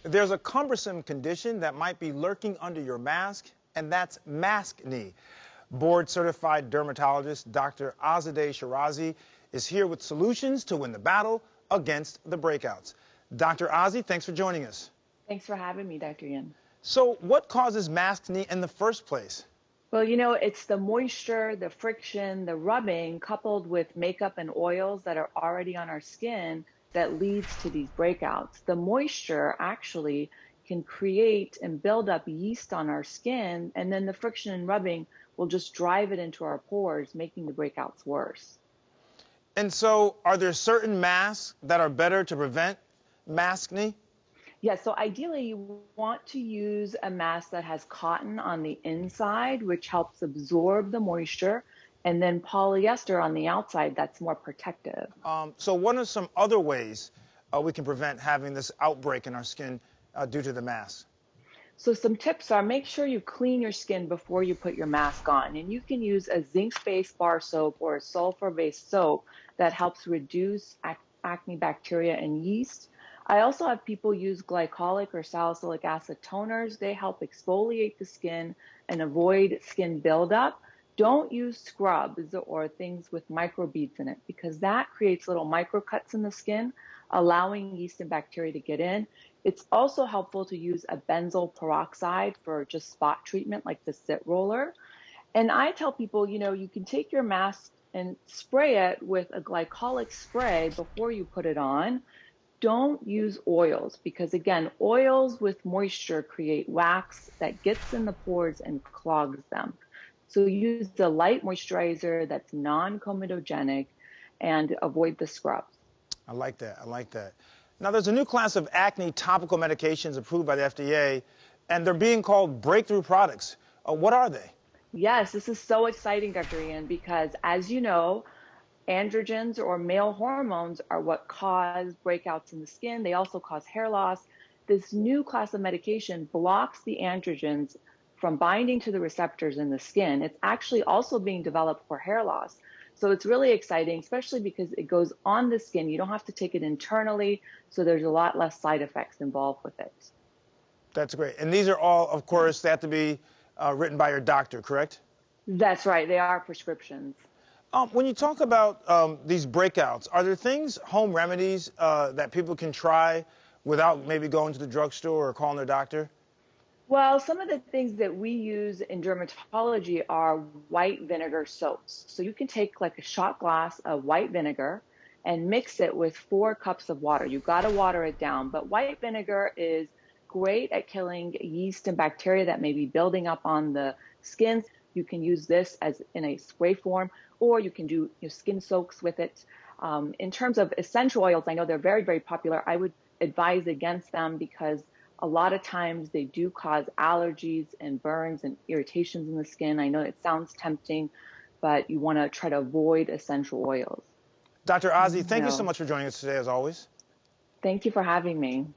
There's a cumbersome condition that might be lurking under your mask, and that's Maskne. Board-certified dermatologist Dr. Azadeh Shirazi is here with solutions to win the battle against the breakouts. Dr. Azi, thanks for joining us. Thanks for having me, Dr. Yin. So what causes Maskne in the first place? Well, you know, it's the moisture, the friction, the rubbing, coupled with makeup and oils that are already on our skin that leads to these breakouts. The moisture actually can create and build up yeast on our skin, and then the friction and rubbing will just drive it into our pores, making the breakouts worse. And so are there certain masks that are better to prevent Maskne? Yeah, so ideally you want to use a mask that has cotton on the inside, which helps absorb the moisture, and then polyester on the outside that's more protective. So what are some other ways we can prevent having this outbreak in our skin due to the mask? So some tips are make sure you clean your skin before you put your mask on. And you can use a zinc-based bar soap or a sulfur-based soap that helps reduce acne bacteria and yeast. I also have people use glycolic or salicylic acid toners. They help exfoliate the skin and avoid skin buildup. Don't use scrubs or things with microbeads in it because that creates little microcuts in the skin, allowing yeast and bacteria to get in. It's also helpful to use a benzoyl peroxide for just spot treatment like the sit roller. And I tell people, you know, you can take your mask and spray it with a glycolic spray before you put it on. Don't use oils because, again, oils with moisture create wax that gets in the pores and clogs them. So use a light moisturizer that's non-comedogenic and avoid the scrubs. I like that. I like that. Now, there's a new class of acne topical medications approved by the FDA, and they're being called breakthrough products. What are they? Yes, this is so exciting, Dr. Ian, because as you know, androgens or male hormones are what cause breakouts in the skin. They also cause hair loss. This new class of medication blocks the androgens from binding to the receptors in the skin. It's actually also being developed for hair loss. So it's really exciting, especially because it goes on the skin. You don't have to take it internally, so there's a lot less side effects involved with it. That's great. And these are all, of course, they have to be written by your doctor, correct? That's right. They are prescriptions. When you talk about these breakouts, are there things, home remedies, that people can try without maybe going to the drugstore or calling their doctor? Well, some of the things that we use in dermatology are white vinegar soaps. So you can take like a shot glass of white vinegar and mix it with 4 cups of water. You've got to water it down. But white vinegar is great at killing yeast and bacteria that may be building up on the skin. You can use this as in a spray form, or you can do skin soaks with it. In terms of essential oils, I know they're very, very popular. I would advise against them because a lot of times they do cause allergies and burns and irritations in the skin. I know it sounds tempting, but you want to try to avoid essential oils. Dr. Azi, thank you so much for joining us today, as always. Thank you for having me.